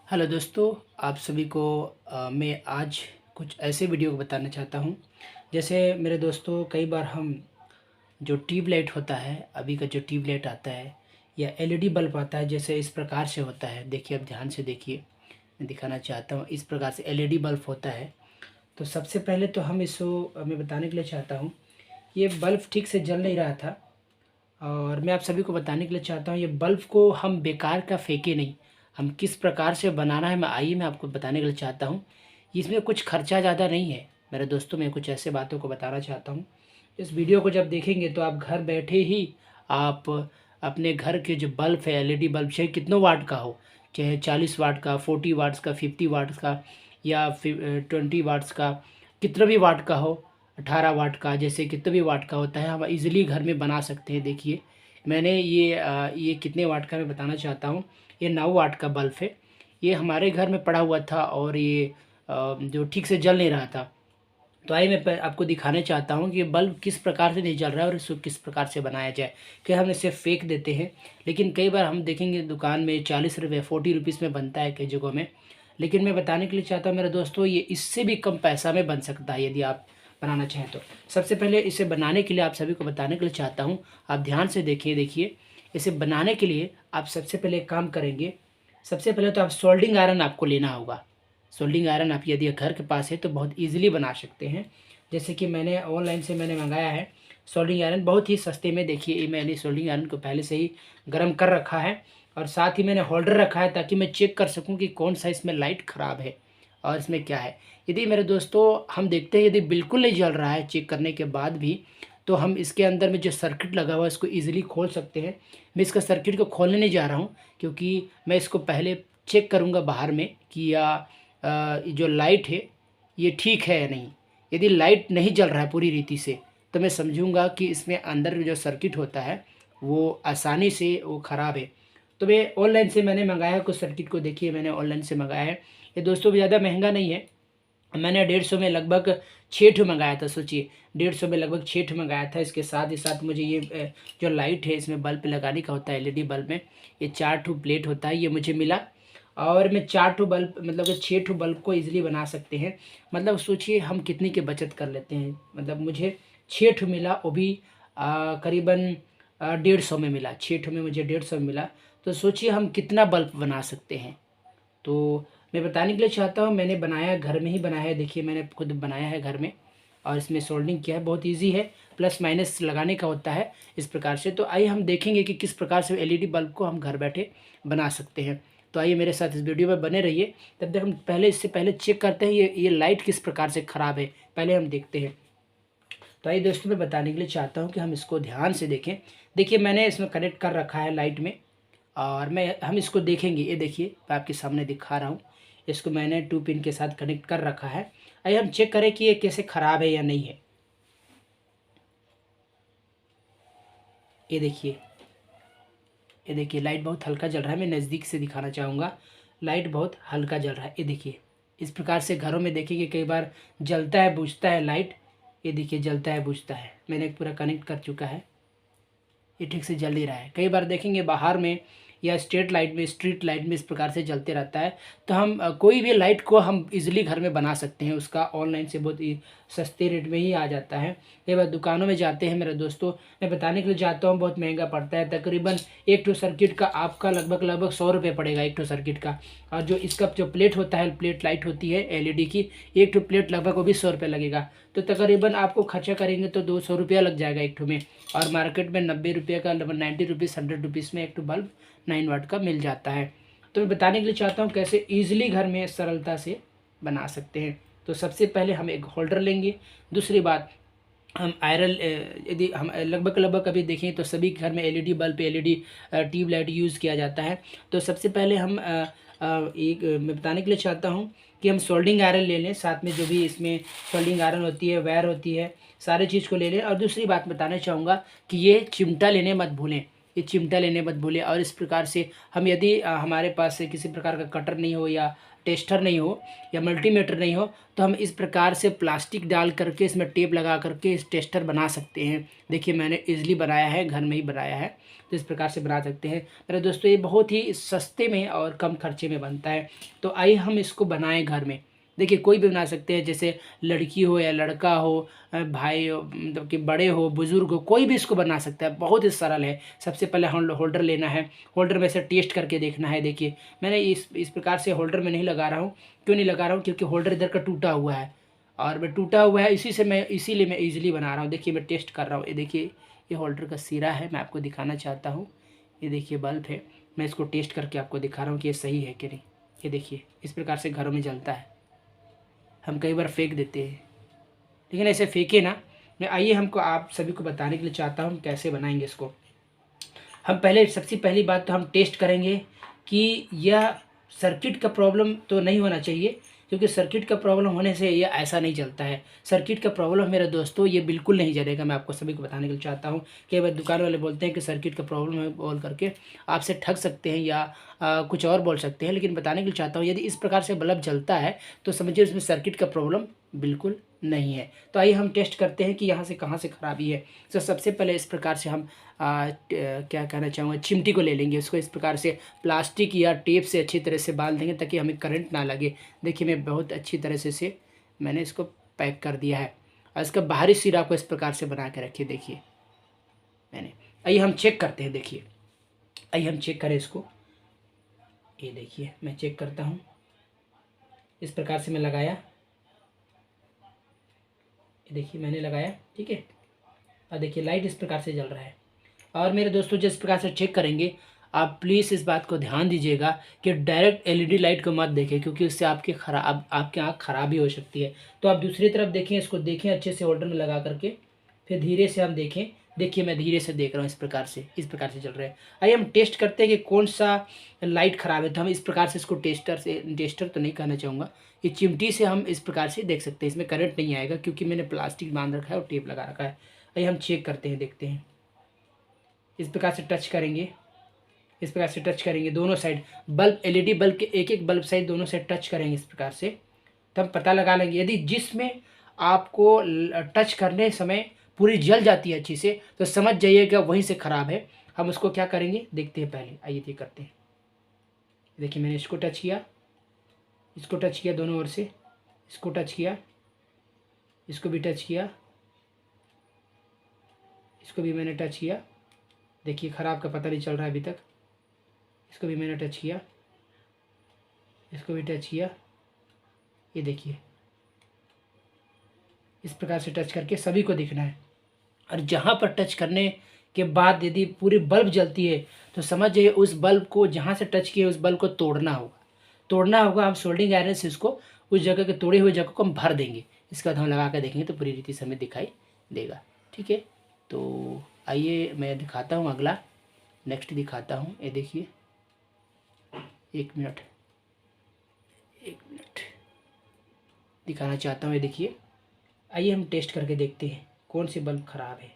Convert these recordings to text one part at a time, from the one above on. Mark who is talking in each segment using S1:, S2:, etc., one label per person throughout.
S1: Hello दोस्तों, आप सभी को मैं आज कुछ ऐसे वीडियो को बताना चाहता हूँ। जैसे मेरे दोस्तों, कई बार हम जो ट्यूब लाइट होता है, अभी का जो ट्यूब लाइट आता है या एलईडी बल्ब आता है, जैसे इस प्रकार से होता है। देखिए, अब ध्यान से देखिए, मैं दिखाना चाहता हूँ। इस प्रकार से एलईडी बल्ब होता है। तो सबसे पहले तो हम इसको मैं बताने के लिए चाहता हूँ, ये बल्ब ठीक से जल नहीं रहा था और मैं आप सभी को बताने के लिए चाहता हूँ, ये बल्ब को हम बेकार का फेंके नहीं, हम किस प्रकार से बनाना है, मैं आपको बताने के लिए चाहता हूँ। इसमें कुछ खर्चा ज़्यादा नहीं है मेरे दोस्तों। मैं कुछ ऐसे बातों को बताना चाहता हूँ। इस वीडियो को जब देखेंगे तो आप घर बैठे ही आप अपने घर के जो बल्ब है, एलईडी बल्ब, चाहे कितनों वाट का हो, चाहे 40 वाट का, 40 वाट्स का, 50 वाट्स का या 20 वाट्स का, कितना भी वाट का हो, 18 वाट का, जैसे कितने भी वाट का होता है, हम इजीली घर में बना सकते हैं। देखिए, मैंने ये कितने वाट का मैं बताना चाहता हूँ। ये 9 वाट का बल्ब है। ये हमारे घर में पड़ा हुआ था और ये जो ठीक से जल नहीं रहा था। तो आइए मैं आपको दिखाना चाहता हूँ कि ये बल्ब किस प्रकार से नहीं जल रहा है और इसको किस प्रकार से बनाया जाए। कि हम इसे फेंक देते हैं, लेकिन कई बार हम देखेंगे दुकान में 40 रुपये, 40 रुपीज़ में बनता है कई जगहों में। लेकिन मैं बताने के लिए चाहता हूँ मेरे दोस्तों, ये इससे भी कम पैसा में बन सकता है यदि आप बनाना चाहें तो। सबसे पहले इसे बनाने के लिए आप सभी को बताने के लिए चाहता हूँ, आप ध्यान से देखिए। इसे बनाने के लिए आप सबसे पहले एक काम करेंगे। सबसे पहले तो आप सोल्डिंग आयरन आपको लेना होगा। सोल्डिंग आयरन आप यदि घर के पास है तो बहुत ईजिली बना सकते हैं। जैसे कि मैंने ऑनलाइन से मंगाया है सोल्डिंग आयरन, बहुत ही सस्ते में। देखिए, मैंने सोल्डिंग आयरन को पहले से ही गर्म कर रखा है और साथ ही मैंने होल्डर रखा है ताकि मैं चेक कर सकूं कि कौन सा इसमें लाइट ख़राब है और इसमें क्या है। यदि मेरे दोस्तों हम देखते हैं यदि बिल्कुल नहीं जल रहा है चेक करने के बाद भी, तो हम इसके अंदर में जो सर्किट लगा हुआ है इसको ईजिली खोल सकते हैं। मैं इसका सर्किट को खोलने नहीं जा रहा हूँ, क्योंकि मैं इसको पहले चेक करूँगा बाहर में कि जो लाइट है ये ठीक है या नहीं। यदि लाइट नहीं जल रहा है पूरी रीति से, तो मैं समझूंगा कि इसमें अंदर जो सर्किट होता है वो आसानी से वो ख़राब है। तो मैं ऑनलाइन से मैंने मंगाया है कुछ सर्किट को। देखिए, मैंने ऑनलाइन से मंगाया है। ये दोस्तों ज़्यादा महंगा नहीं है। मैंने 150 में लगभग 6 मंगाया था। सोचिए, 150 में लगभग 6 मंगाया था। इसके साथ ही साथ मुझे ये जो लाइट है इसमें बल्ब लगाने का होता है, एलईडी बल्ब में ये 4 प्लेट होता है, ये मुझे मिला। और मैं 4 बल्ब मतलब कि 6 बल्ब को ईजिली बना सकते हैं। मतलब सोचिए हम कितनी की बचत कर लेते हैं। मतलब मुझे 6 मिला, वो भी करीबन 150 में मिला। 6 में मुझे 150 में मिला। तो सोचिए हम कितना बल्ब बना सकते हैं। तो मैं बताने के लिए चाहता हूँ, मैंने बनाया घर में ही बनाया है। देखिए, मैंने खुद बनाया है घर में और इसमें सोल्डिंग किया है। बहुत इजी है, प्लस माइनस लगाने का होता है इस प्रकार से। तो आइए हम देखेंगे कि किस प्रकार से एलईडी बल्ब को हम घर बैठे बना सकते हैं। तो आइए मेरे साथ इस वीडियो में बने रहिए। तब तक हम इससे पहले चेक करते हैं ये लाइट किस प्रकार से ख़राब है, पहले हम देखते हैं। तो आइए दोस्तों, मैं बताने के लिए चाहता हूँ कि हम इसको ध्यान से देखें। देखिए, मैंने इसमें कनेक्ट कर रखा है लाइट में और हम इसको देखेंगे। ये देखिए, मैं आपके सामने दिखा रहा हूँ। इसको मैंने 2 पिन के साथ कनेक्ट कर रखा है। आइए हम चेक करें कि ये कैसे ख़राब है या नहीं है। ये देखिए, ये देखिए, लाइट बहुत हल्का जल रहा है। मैं नज़दीक से दिखाना चाहूँगा, लाइट बहुत हल्का जल रहा है। ये देखिए, इस प्रकार से घरों में देखिए कि कई बार जलता है बुझता है लाइट। ये देखिए, जलता है बुझता है। मैंने पूरा कनेक्ट कर चुका है, ये ठीक से जल ही रहा है। कई बार देखेंगे बाहर में या स्ट्रीट लाइट में इस प्रकार से जलते रहता है। तो हम कोई भी लाइट को हम इजीली घर में बना सकते हैं। उसका ऑनलाइन से बहुत ही सस्ते रेट में ही आ जाता है। कई बार दुकानों में जाते हैं मेरे दोस्तों, मैं बताने के लिए जाता हूँ, बहुत महंगा पड़ता है। तकरीबन एक ठो सर्किट का आपका लगभग 100 रुपये पड़ेगा, एक ठो सर्किट का। और जो इसका जो प्लेट होता है, प्लेट लाइट होती है एलईडी की, एक ठो प्लेट लगभग वो भी 100 रुपये लगेगा। तो तकरीबन आपको खर्चा करेंगे तो 200 रुपया लग जाएगा एक ठो में। और मार्केट में 90 रुपये का, 90 रुपीज़, 100 रुपीज़ में एक ठो बल्ब 9 वाट का मिल जाता है। तो मैं बताने के लिए चाहता हूँ कैसे ईजिली घर में सरलता से बना सकते हैं। तो सबसे पहले हम एक होल्डर लेंगे। दूसरी बात, हम आयरन, यदि हम लगभग अभी देखें तो सभी घर में LED bulb, LED tube light use किया जाता है। तो सबसे पहले हम मैं बताने के लिए चाहता हूँ कि हम सोल्डिंग आयरन ले लें। साथ में जो भी इसमें सोल्डिंग आयरन होती है, वायर होती है, सारे चीज़ को ले लें। और दूसरी बात बताना चाहूँगा कि ये चिमटा लेने मत भूलें। ये चिमटा लेने मत भूलिए। और इस प्रकार से हम यदि हमारे पास से किसी प्रकार का कटर नहीं हो या टेस्टर नहीं हो या मल्टीमीटर नहीं हो तो हम इस प्रकार से प्लास्टिक डाल करके इसमें टेप लगा करके इस टेस्टर बना सकते हैं। देखिए मैंने इजीली बनाया है, घर में ही बनाया है, तो इस प्रकार से बना सकते हैं मेरे दोस्तों। ये बहुत ही सस्ते में और कम खर्चे में बनता है। तो आइए हम इसको बनाएं घर में। देखिए कोई भी बना सकते हैं, जैसे लड़की हो या लड़का हो, भाई हो, मतलब कि बड़े हो बुज़ुर्ग हो, कोई भी इसको बना सकता है। बहुत ही सरल है। सबसे पहले होल्डर लेना है, होल्डर में से टेस्ट करके देखना है। देखिए मैंने इस प्रकार से होल्डर में नहीं लगा रहा हूँ। क्यों नहीं लगा रहा हूँ? क्योंकि होल्डर इधर का टूटा हुआ है और मैं टूटा हुआ है इसीलिए मैं ईजिली बना रहा हूँ। देखिए मैं टेस्ट कर रहा हूँ। ये देखिए ये होल्डर का सिरा है, मैं आपको दिखाना चाहता हूँ। ये देखिए बल्ब है, मैं इसको टेस्ट करके आपको दिखा रहा हूँ कि ये सही है कि नहीं। ये देखिए इस प्रकार से घरों में जलता है। हम कई बार फेंक देते हैं, लेकिन ऐसे फेंके ना। मैं आइए हमको आप सभी को बताने के लिए चाहता हूँ कैसे बनाएंगे इसको। हम पहले सबसे पहली बात तो हम टेस्ट करेंगे कि यह सर्किट का प्रॉब्लम तो नहीं होना चाहिए, क्योंकि सर्किट का प्रॉब्लम होने से ये ऐसा नहीं चलता है। सर्किट का प्रॉब्लम मेरे दोस्तों ये बिल्कुल नहीं चलेगा। मैं आपको सभी को बताने के लिए चाहता हूँ कि भाई दुकान वाले बोलते हैं कि सर्किट का प्रॉब्लम है बोल करके आपसे ठग सकते हैं या कुछ और बोल सकते हैं, लेकिन बताने के लिए चाहता हूँ यदि इस प्रकार से बल्ब जलता है तो समझिए उसमें सर्किट का प्रॉब्लम बिल्कुल नहीं है। तो आइए हम टेस्ट करते हैं कि यहाँ से कहाँ से खराबी है। तो सबसे पहले इस प्रकार से हम क्या कहना चाहूँगा, चिमटी को ले लेंगे। उसको इस प्रकार से प्लास्टिक या टेप से अच्छी तरह से बांध देंगे ताकि हमें करंट ना लगे। देखिए मैं बहुत अच्छी तरह से मैंने इसको पैक कर दिया है। और इसका बाहरी सिरा को इस प्रकार से बना के रखिए। देखिए मैंने, आइए हम चेक करते हैं। देखिए आइए हम चेक करें इसको। ये देखिए मैं चेक करता हूँ। इस प्रकार से मैं लगाया, ये देखिए मैंने लगाया, ठीक है। और देखिए लाइट इस प्रकार से जल रहा है। और मेरे दोस्तों जिस प्रकार से चेक करेंगे आप प्लीज़ इस बात को ध्यान दीजिएगा कि डायरेक्ट एलईडी लाइट को मत देखें, क्योंकि उससे आपकी आँख खराब भी हो सकती है। तो आप दूसरी तरफ देखें, इसको देखें अच्छे से होल्डर में लगा करके, फिर धीरे से हम देखें। देखिए मैं धीरे से देख रहा हूँ, इस प्रकार से चल रहा है। आइए हम टेस्ट करते हैं कि कौन सा लाइट ख़राब है। तो हम इस प्रकार से इसको टेस्टर तो नहीं कहना चाहूँगा, ये चिमटी से हम इस प्रकार से देख सकते हैं। इसमें करंट नहीं आएगा क्योंकि मैंने प्लास्टिक बांध रखा है और टेप लगा रखा है। आइए हम चेक करते हैं, देखते हैं। इस प्रकार से टच करेंगे, इस प्रकार से टच करेंगे दोनों साइड। बल्ब एलईडी बल्ब के एक एक बल्ब साइड दोनों साइड टच करेंगे इस प्रकार से, तो हम पता लगा लेंगे। यदि जिसमें आपको टच करने समय पूरी जल जाती है अच्छी से तो समझ जाइएगा वहीं से ख़राब है। हम उसको क्या करेंगे देखते हैं पहले। आइए ये करते हैं। देखिए मैंने इसको टच किया, इसको टच किया दोनों ओर से, इसको टच किया, इसको भी टच किया, इसको भी मैंने टच किया। देखिए ख़राब का पता नहीं चल रहा है अभी तक। इसको भी मैंने टच किया, इसको भी टच किया। ये देखिए इस प्रकार से टच करके सभी को दिखना है। और जहाँ पर टच करने के बाद यदि पूरी बल्ब जलती है तो समझ जाइए उस बल्ब को जहाँ से टच किए उस बल्ब को तोड़ना होगा। हम सोल्डिंग आयरन से इसको उस जगह के तोड़े हुए जगह को हम भर देंगे। इसके बाद हम लगा कर देखेंगे तो पूरी रीति से हमें दिखाई देगा, ठीक है। तो आइए मैं दिखाता हूँ अगला, नेक्स्ट दिखाता हूँ। ये देखिए एक मिनट दिखाना चाहता हूँ। ये देखिए, आइए हम टेस्ट करके देखते हैं कौन सी बल्ब ख़राब है।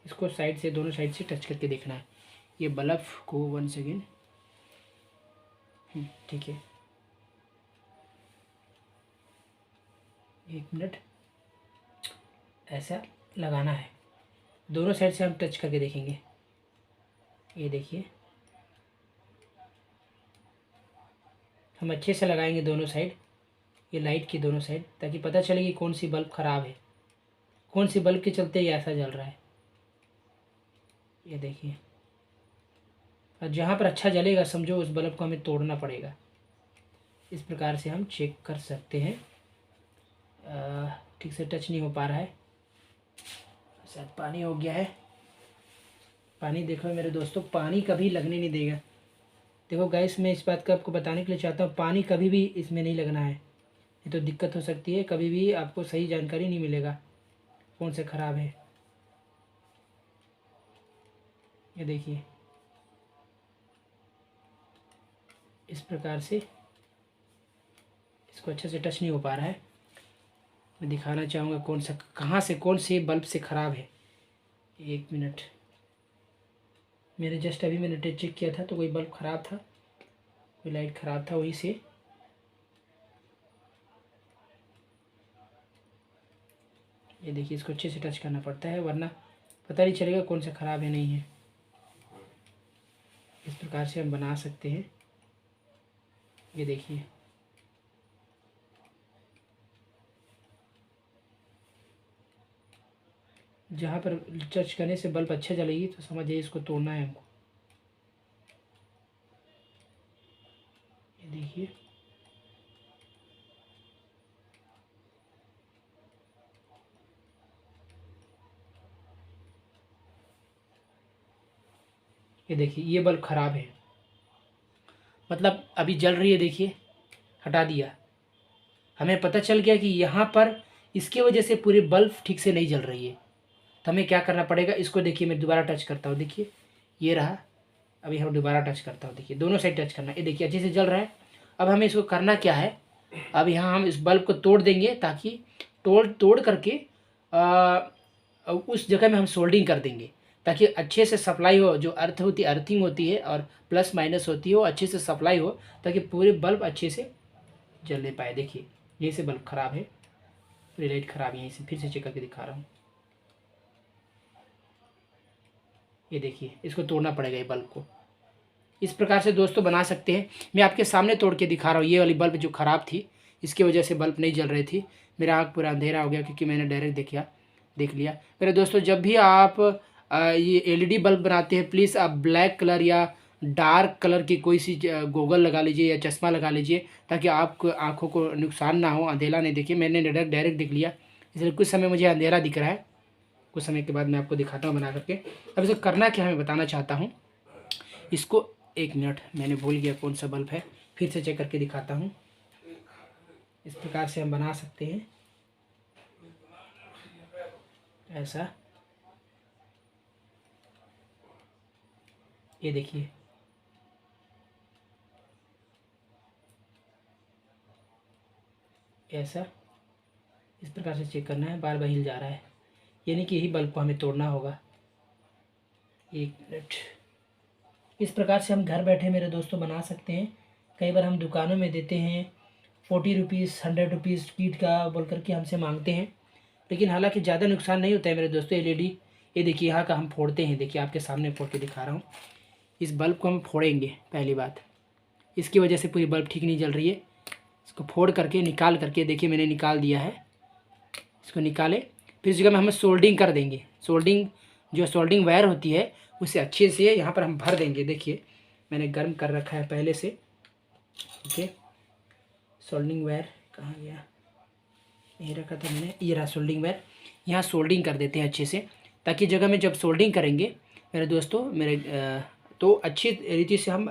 S1: इसको साइड से, दोनों साइड से टच करके देखना है। ये बल्ब को 1 सेकेंड, ठीक है 1 मिनट, ऐसा लगाना है। दोनों साइड से हम टच करके देखेंगे। ये देखिए हम अच्छे से लगाएंगे दोनों साइड, ये लाइट की दोनों साइड, ताकि पता चले कि कौन सी बल्ब ख़राब है, कौन सी बल्ब के चलते ये ऐसा जल रहा है। ये देखिए, और जहाँ पर अच्छा जलेगा समझो उस बल्ब को हमें तोड़ना पड़ेगा। इस प्रकार से हम चेक कर सकते हैं। ठीक से टच नहीं हो पा रहा है, शायद पानी हो गया है। पानी देखो मेरे दोस्तों, पानी कभी लगने नहीं देगा। देखो गाइस, मैं इस बात का आपको बताने के लिए चाहता हूँ, पानी कभी भी इसमें नहीं लगना है, नहीं तो दिक्कत हो सकती है। कभी भी आपको सही जानकारी नहीं मिलेगा कौन से ख़राब है। ये देखिए इस प्रकार से, इसको अच्छे से टच नहीं हो पा रहा है। मैं दिखाना चाहूँगा कौन सा, कहाँ से, कौन से बल्ब से ख़राब है। एक मिनट, मेरे जस्ट अभी मैंने चेक किया था तो कोई बल्ब ख़राब था, कोई लाइट ख़राब था, वहीं से ये देखिए इसको अच्छे से टच करना पड़ता है वरना पता नहीं चलेगा कौन सा ख़राब है नहीं है। इस प्रकार से हम बना सकते हैं। ये देखिए जहाँ पर टच करने से बल्ब अच्छा जलेगी तो समझिए इसको तोड़ना है हमको। ये देखिए ये देखिए ये बल्ब ख़राब है, मतलब अभी जल रही है, देखिए हटा दिया, हमें पता चल गया कि यहाँ पर इसके वजह से पूरी बल्ब ठीक से नहीं जल रही है। तो हमें क्या करना पड़ेगा, इसको देखिए मैं दोबारा टच करता हूँ, देखिए ये रहा, अभी हम दोबारा टच करता हूँ, देखिए दोनों साइड टच करना, ये देखिए अच्छे से जल रहा है। अब हमें इसको करना क्या है, अब यहाँ हम इस बल्ब को तोड़ देंगे ताकि तोड़ तोड़ करके उस जगह में हम सोल्डिंग कर देंगे ताकि अच्छे से सप्लाई हो, जो अर्थिंग होती है और प्लस माइनस होती है वो अच्छे से सप्लाई हो ताकि पूरे बल्ब अच्छे से जलने पाए। देखिए यहीं से बल्ब ख़राब है, पूरी लाइट ख़राब है, यहीं से फिर से चेक करके दिखा रहा हूँ। ये देखिए इसको तोड़ना पड़ेगा ये बल्ब को। इस प्रकार से दोस्तों बना सकते हैं। मैं आपके सामने तोड़ के दिखा रहा हूँ। ये वाली बल्ब जो ख़राब थी इसकी वजह से बल्ब नहीं जल रही थी, मेरा आँख पूरा अंधेरा हो गया क्योंकि मैंने डायरेक्ट देख लिया। मेरे दोस्तों जब भी आप ये एलईडी बल्ब बनाते हैं प्लीज़ आप ब्लैक कलर या डार्क कलर की कोई सी गोगल लगा लीजिए या चश्मा लगा लीजिए ताकि आपको आँखों को नुकसान ना हो, अंधेरा नहीं। देखिए मैंने डायरेक्ट देख लिया, इसलिए कुछ समय मुझे अंधेरा दिख रहा है, कुछ समय के बाद मैं आपको दिखाता हूँ बना करके। अब इसे करना क्या है मैं बताना चाहता हूँ। इसको एक मिनट, मैंने भूल गया कौन सा बल्ब है, फिर से चेक करके दिखाता हूँ। इस प्रकार से हम बना सकते हैं, ऐसा। ये देखिए ऐसा, इस प्रकार से चेक करना है, बार बार हिल जा रहा है, यानी कि यही बल्ब को हमें तोड़ना होगा। एक मिनट, इस प्रकार से हम घर बैठे मेरे दोस्तों बना सकते हैं। कई बार हम दुकानों में देते हैं 40 रुपीज़ 100 रुपीज़ कीट का बोल करके हमसे मांगते हैं, लेकिन हालांकि ज़्यादा नुकसान नहीं होता है मेरे दोस्तों। एलईडी ये देखिए यहाँ का हम फोड़ते हैं, देखिए आपके सामने फोड़ के दिखा रहा हूँ। इस बल्ब को हम फोड़ेंगे, पहली बात इसकी वजह से पूरी बल्ब ठीक नहीं जल रही है। इसको फोड़ करके निकाल करके, देखिए मैंने निकाल दिया है, इसको निकाले, फिर इस जगह में हमें सोल्डिंग कर देंगे। सोल्डिंग जो सोल्डिंग वायर होती है उसे अच्छे से यहाँ पर हम भर देंगे। देखिए मैंने गर्म कर रखा है पहले से, ठीक है। सोल्डिंग वायर कहाँ गया, यहीं रखा था मैंने, ये रहा सोल्डिंग वायर। यहाँ सोल्डिंग कर देते हैं अच्छे से ताकि जगह में जब सोल्डिंग करेंगे मेरे दोस्तों तो अच्छी रीति से हम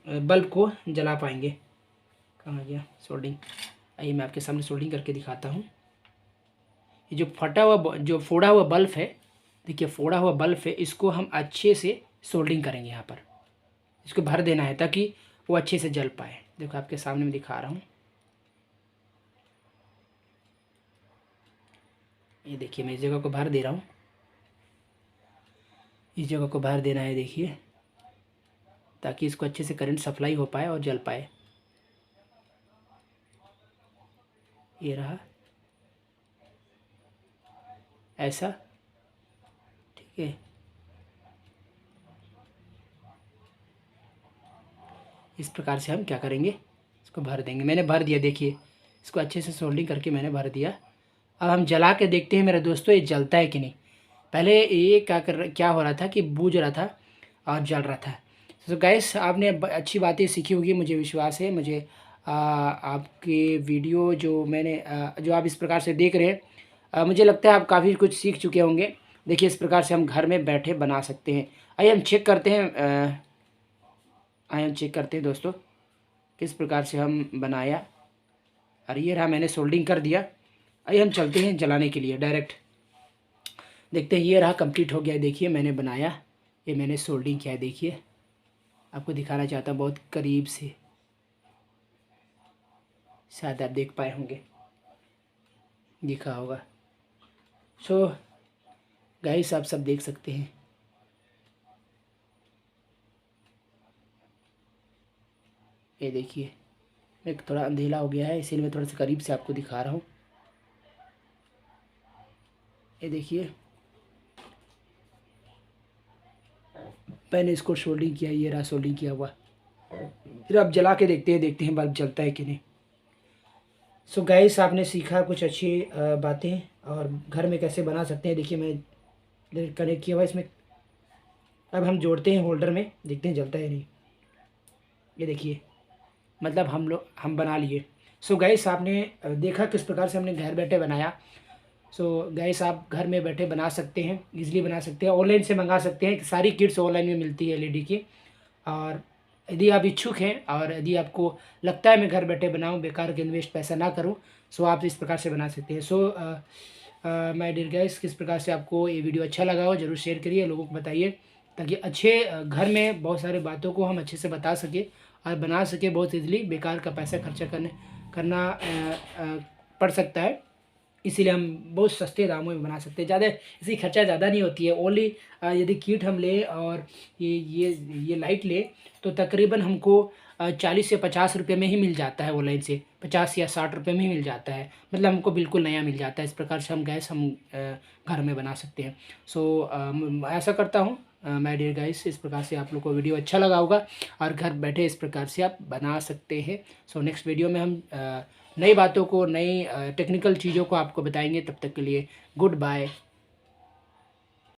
S1: बल्ब को जला पाएंगे। कहाँ गया सोल्डिंग, आइए मैं आपके सामने सोल्डिंग करके दिखाता हूँ। ये जो फटा हुआ जो फोड़ा हुआ बल्ब है, देखिए फोड़ा हुआ बल्ब है, इसको हम अच्छे से सोल्डिंग करेंगे। यहाँ पर इसको भर देना है ताकि वो अच्छे से जल पाए। देखो आपके सामने मैं दिखा रहा हूँ, ये देखिए मैं इस जगह को भर दे रहा हूँ, इस जगह को भर देना है देखिए, ताकि इसको अच्छे से करंट सप्लाई हो पाए और जल पाए। ये रहा ऐसा, ठीक है। इस प्रकार से हम क्या करेंगे, इसको भर देंगे। मैंने भर दिया, देखिए इसको अच्छे से सोल्डिंग करके मैंने भर दिया। अब हम जला के देखते हैं मेरे दोस्तों ये जलता है कि नहीं। पहले ये क्या हो रहा था कि बूझ रहा था और जल रहा था। तो गैस आपने अच्छी बातें सीखी होगी, मुझे विश्वास है। मुझे आपके वीडियो जो आप इस प्रकार से देख रहे हैं, मुझे लगता है आप काफ़ी कुछ सीख चुके होंगे। देखिए इस प्रकार से हम घर में बैठे बना सकते हैं। आइए हम चेक करते हैं, आइए हम चेक करते हैं दोस्तों किस प्रकार से हम बनाया। और ये रहा, मैंने सोल्डिंग कर दिया। आइए हम चलते हैं जलाने के लिए डायरेक्ट, देखते हैं। ये रहा, कंप्लीट हो गया। देखिए मैंने बनाया, ये मैंने सोल्डिंग किया है, देखिए आपको दिखाना चाहता हूँ बहुत करीब से, शायद आप देख पाए होंगे, दिखा होगा। सो गाइस आप सब देख सकते हैं। ये देखिए, एक थोड़ा अंधेला हो गया है इसीलिए मैं थोड़ा सा करीब से आपको दिखा रहा हूँ। ये देखिए मैंने इसको सोल्डिंग किया, ये रहा सोल्डिंग किया हुआ। फिर आप जला के देखते हैं बल्ब जलता है कि नहीं। सो गाइस आपने सीखा कुछ अच्छी बातें और घर में कैसे बना सकते हैं। देखिए मैं कनेक्ट किया हुआ इसमें। अब हम जोड़ते हैं होल्डर में, देखते हैं जलता है नहीं। ये देखिए मतलब हम बना लिए। सो गाइस आपने देखा किस प्रकार से हमने घर बैठे बनाया। सो गाइस आप घर में बैठे बना सकते हैं, इजीली बना सकते हैं, ऑनलाइन से मंगा सकते हैं। सारी किट्स ऑनलाइन में मिलती है एलईडी की। और यदि आप इच्छुक हैं और यदि आपको लगता है मैं घर बैठे बनाऊं, बेकार के इन्वेस्ट पैसा ना करूं, सो आप इस प्रकार से बना सकते हैं। सो माय डियर गाइस, किस प्रकार से आपको ये वीडियो अच्छा लगा हो ज़रूर शेयर करिए, लोगों को बताइए, ताकि अच्छे घर में बहुत सारे बातों को हम अच्छे से बता सके और बना सके बहुत ईजिली। बेकार का पैसा खर्चा करना पड़ सकता है, इसीलिए हम बहुत सस्ते दामों में बना सकते हैं। ज़्यादा इसकी खर्चा ज़्यादा नहीं होती है। ओनली यदि किट हम ले और ये लाइट ले तो तकरीबन हमको 40 से 50 रुपये में ही मिल जाता है ऑनलाइन से। 50 या 60 रुपये में ही मिल जाता है, मतलब हमको बिल्कुल नया मिल जाता है। इस प्रकार से हम गैस घर में बना सकते हैं। सो मैं ऐसा करता हूँ माय डियर गाइस, इस प्रकार से आप लोग को वीडियो अच्छा लगा होगा और घर बैठे इस प्रकार से आप बना सकते हैं। सो नेक्स्ट वीडियो में हम नई बातों को, नई टेक्निकल चीज़ों को आपको बताएंगे। तब तक के लिए गुड बाय।